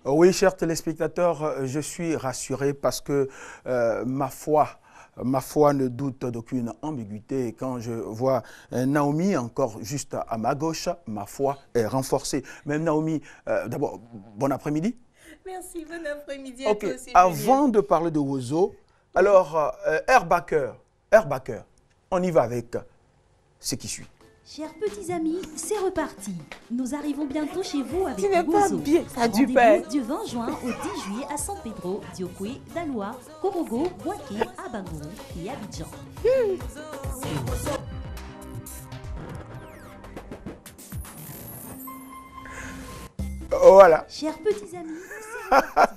Oui, chers téléspectateurs, je suis rassuré parce que ma foi ne doute d'aucune ambiguïté. Et quand je vois Naomi encore juste à ma gauche, ma foi est renforcée. Même Naomi, d'abord, bon après-midi. Merci, bon après-midi à Ok, toi aussi, avant Julien. de parler de Wozo, alors, Airbacker, on y va avec ce qui suit. Chers petits amis, c'est reparti. Nous arrivons bientôt chez vous avec Tu n'es pas Wozo. bien, ça a du Rendez-vous pain. du 20 juin au 10 juillet à San Pedro, Diokwe, Daloa, Korogo, Bouaké, Abangourou et Abidjan. Voilà. Chers petits amis, c'est reparti.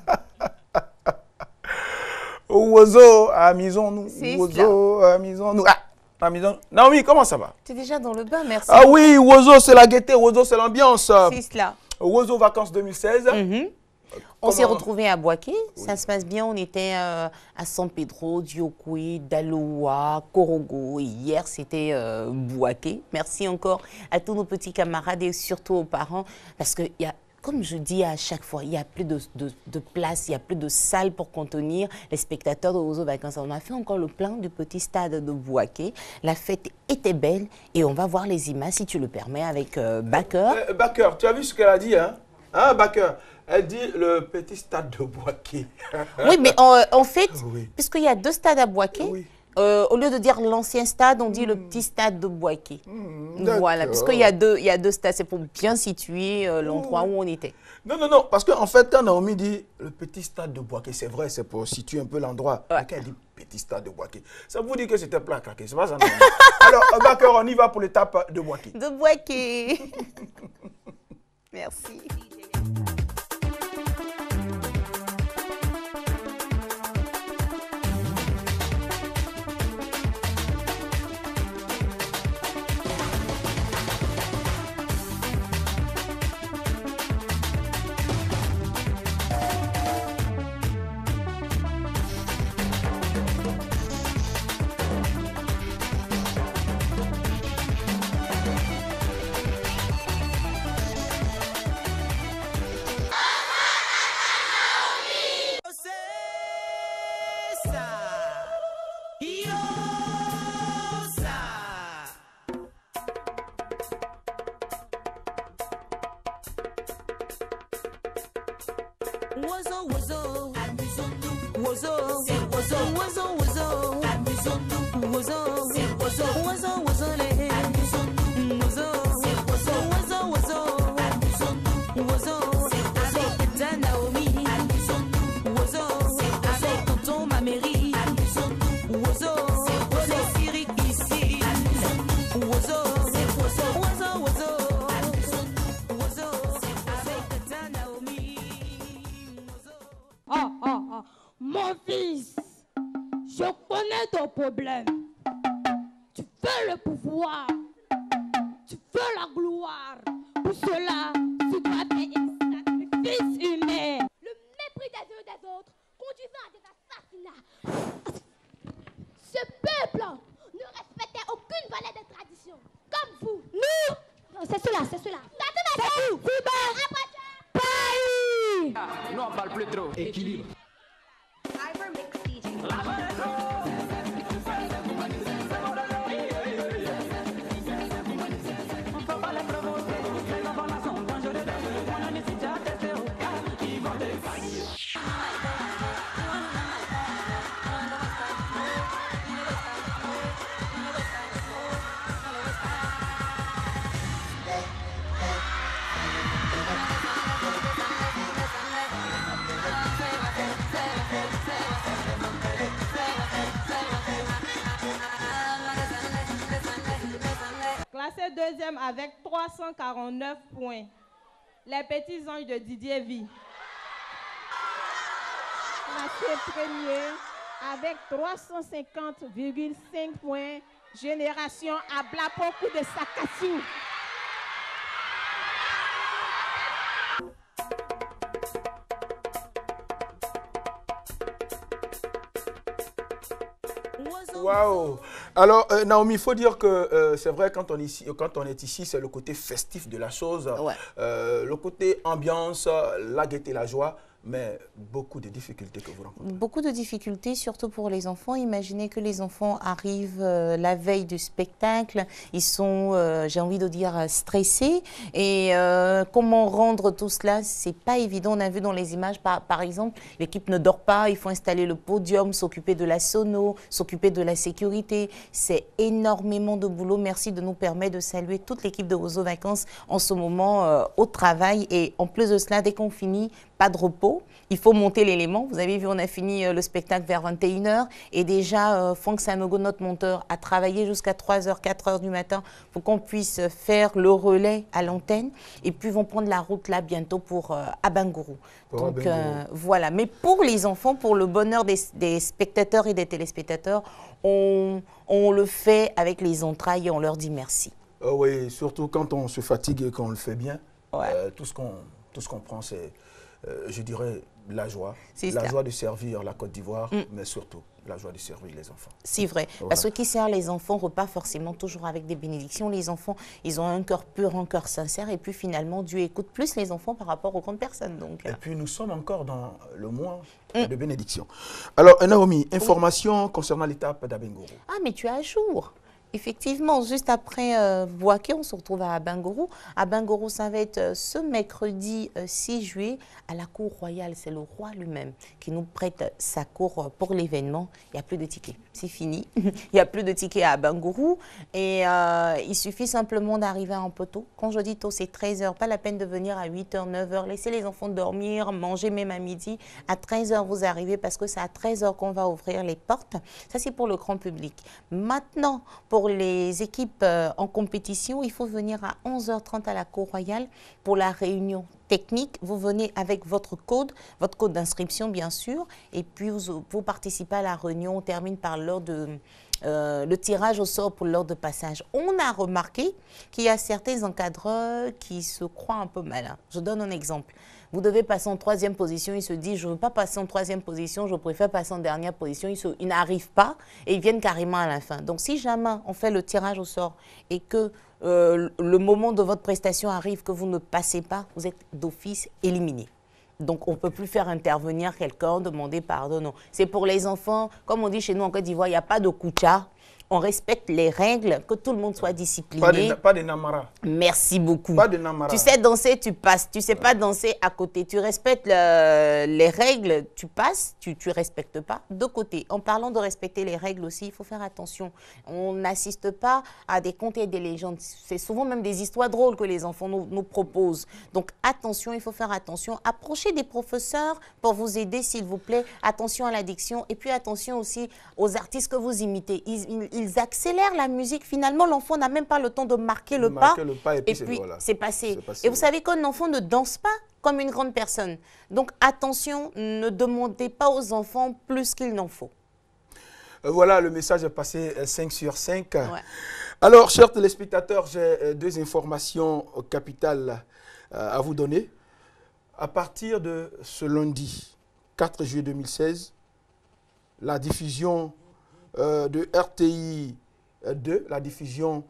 Wozo, amusons-nous. C'est Wozo, amusons-nous. Ah, amusons-nous. Naomi, comment ça va? Tu es déjà dans le bain, merci. Ah oui, Wozo, c'est la gaieté, Wozo, c'est l'ambiance. C'est cela. Wozo Vacances 2016. On s'est Comment- retrouvés à Bouaké, ça se passe bien, on était à San Pedro, Diokwe, Daloa, Korogo. Et hier, c'était Bouaké. Merci encore à tous nos petits camarades et surtout aux parents, parce que y a, comme je dis à chaque fois, il n'y a plus de place, il n'y a plus de salle pour contenir les spectateurs de Wozo Vacances. On a fait encore le plein du petit stade de Bouaké. La fête était belle et on va voir les images, si tu le permets, avec Baker. Baker, tu as vu ce qu'elle a dit, hein? Hein, Baker? Elle dit le petit stade de Bouaké. Oui, mais en fait, Oui. puisqu'il y a deux stades à Bouaké, Oui. au lieu de dire l'ancien stade, on dit le petit stade de Bouaké. Voilà, d'accord. puisqu'il y a deux stades, c'est pour bien situer l'endroit où on était. Non, parce qu'en fait, quand Naomi dit le petit stade de Bouaké, c'est vrai, c'est pour situer un peu l'endroit. Ouais. Mais quand elle dit petit stade de Bouaké, ça vous dit que c'était plein à craquer, c'est pas ça, Naomi? Alors, Baker, on y va pour l'étape de Bouaké. De Bouaké. Merci. Wozo, wozo, amusons-nous. Wozo, c'est wozo, wozo, wozo, amusons-nous. Wozo, c'est wozo, wozo, wozo, les amusons-nous. Wozo, c'est wozo, wozo, wozo, amusons-nous. Wozo, c'est avec ta Naomi. Amusons-nous. Wozo, c'est avec tonton Maméry. Amusons-nous. Wozo, c'est Cyril ici. Amusons-nous. Wozo, c'est wozo, wozo, wozo. Amusons-nous. Wozo, c'est avec ta Naomi. Mon fils, je connais ton problème. Tu veux le pouvoir, tu veux la gloire. Pour cela, tu dois payer un sacrifice humain. Le mépris des uns et des autres conduisant à des assassinats. Ce peuple ne respectait aucune valeur des traditions. Comme vous. Nous. Non, c'est cela, c'est cela. C'est vous. Paris. Non, on parle plus trop. Équilibre. Classé deuxième avec 349 points. Les petits anges de Didier Vie. Classé premier avec 350,5 points. Génération à Blapoku de Sakassou. Wozo, Waouh! Alors, Naomi, il faut dire que c'est vrai, quand on est ici, c'est le côté festif de la chose, Ouais. le côté ambiance, la gaieté, la joie, mais beaucoup de difficultés que vous rencontrez. Beaucoup de difficultés, surtout pour les enfants. Imaginez que les enfants arrivent la veille du spectacle. Ils sont, j'ai envie de dire, stressés. Et comment rendre tout cela? C'est pas évident. On a vu dans les images, par exemple, l'équipe ne dort pas. Il faut installer le podium, s'occuper de la sono, s'occuper de la sécurité. C'est énormément de boulot. Merci de nous permettre de saluer toute l'équipe de Ozo Vacances en ce moment au travail. Et en plus de cela, dès qu'on finit, pas de repos. Il faut monter l'élément. Vous avez vu, on a fini le spectacle vers 21h. Et déjà, Franck Sanogo, notre monteur, a travaillé jusqu'à 3h, 4h du matin pour qu'on puisse faire le relais à l'antenne. Et puis, ils vont prendre la route là bientôt pour Abangourou. Donc, voilà. Mais pour les enfants, pour le bonheur des spectateurs et des téléspectateurs, on le fait avec les entrailles et on leur dit merci. Oui, surtout quand on se fatigue et qu'on le fait bien. Ouais. Tout ce qu'on prend, c'est, je dirais, la joie. C'est La ça. joie de servir la Côte d'Ivoire, mais surtout la joie de servir les enfants. C'est vrai. Ouais. Parce que qui sert les enfants repart forcément toujours avec des bénédictions. Les enfants, ils ont un cœur pur, un cœur sincère. Et puis finalement, Dieu écoute plus les enfants par rapport aux grandes personnes. Donc, Et puis nous sommes encore dans le mois de bénédiction. Alors, Naomi, information concernant l'étape d'Abengourou. ah, mais tu es à jour. Effectivement, juste après Bouaké, on se retrouve à Abangourou. Abangourou, ça va être ce mercredi 6 juillet à la cour royale. C'est le roi lui-même qui nous prête sa cour pour l'événement. Il n'y a plus de tickets. C'est fini. Il n'y a plus de tickets à Abangourou. Et il suffit simplement d'arriver un peu tôt. Quand je dis tôt, c'est 13h. Pas la peine de venir à 8h, 9h. Laissez les enfants dormir, manger même à midi. À 13h, vous arrivez parce que c'est à 13h qu'on va ouvrir les portes. Ça, c'est pour le grand public. Maintenant, pour les équipes en compétition, il faut venir à 11h30 à la Cour Royale pour la réunion technique. Vous venez avec votre code d'inscription bien sûr, et puis vous participez à la réunion. On termine par l'heure de le tirage au sort pour l'heure de passage. On a remarqué qu'il y a certains encadreurs qui se croient un peu malins. Je donne un exemple. Vous devez passer en 3e position. Ils se disent, je ne veux pas passer en 3e position, je préfère passer en dernière position. Ils n'arrivent pas et ils viennent carrément à la fin. Donc, si jamais on fait le tirage au sort et que le moment de votre prestation arrive, que vous ne passez pas, vous êtes d'office éliminé. Donc, on ne peut plus faire intervenir quelqu'un, demander pardon. Non. C'est pour les enfants. Comme on dit chez nous en Côte d'Ivoire, il n'y a pas de koucha. On respecte les règles, que tout le monde soit discipliné. Pas de namara. Merci beaucoup. Pas de namara. Tu sais danser, tu passes. Tu ne sais pas danser à côté. Tu respectes les règles, tu passes. Tu ne respectes pas de côté. En parlant de respecter les règles aussi, il faut faire attention. On n'assiste pas à des contes et des légendes. C'est souvent même des histoires drôles que les enfants nous proposent. Donc attention, il faut faire attention. Approchez des professeurs pour vous aider, s'il vous plaît. Attention à l'addiction. Et puis attention aussi aux artistes que vous imitez. Ils accélèrent la musique. Finalement, l'enfant n'a même pas le temps de marquer le pas. Et puis, voilà. C'est passé. Et vous savez qu'un enfant ne danse pas comme une grande personne. Donc, attention, ne demandez pas aux enfants plus qu'il n'en faut. Voilà, le message est passé 5 sur 5. Ouais. Alors, chers téléspectateurs, j'ai deux informations capitales à vous donner. À partir de ce lundi 4 juillet 2016, la diffusion de RTI 2, la diffusion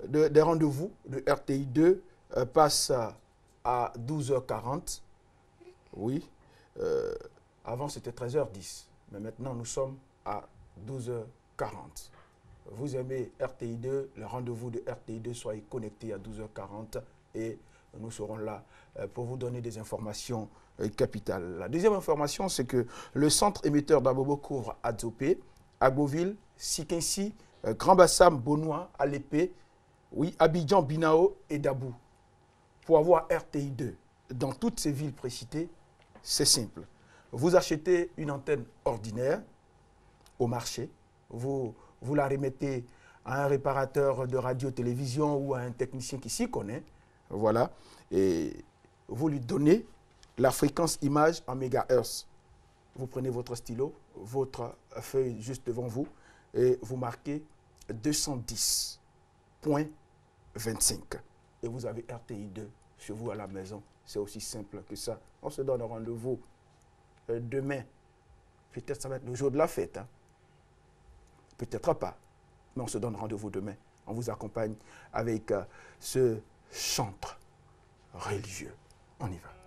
des rendez-vous de RTI 2 passe à 12h40. Oui, avant c'était 13h10, mais maintenant nous sommes à 12h40. Vous aimez RTI 2, le rendez-vous de RTI 2, soyez connectés à 12h40 et nous serons là pour vous donner des informations capitales. La deuxième information, c'est que le centre émetteur d'Abobo couvre Adzopé, Agboville, Sikinsi, Grand Bassam, Bonois, Alépé, oui, Abidjan, Binao et Dabou. Pour avoir RTI 2 dans toutes ces villes précitées, c'est simple. Vous achetez une antenne ordinaire au marché, vous la remettez à un réparateur de radio-télévision ou à un technicien qui s'y connaît, voilà, et vous lui donnez la fréquence image en mégahertz. Vous prenez votre stylo, votre feuille juste devant vous et vous marquez 210.25. Et vous avez RTI 2 chez vous à la maison. C'est aussi simple que ça. On se donne rendez-vous demain. Peut-être ça va être le jour de la fête. Hein. peut-être pas. Mais on se donne rendez-vous demain. On vous accompagne avec ce chantre religieux. On y va.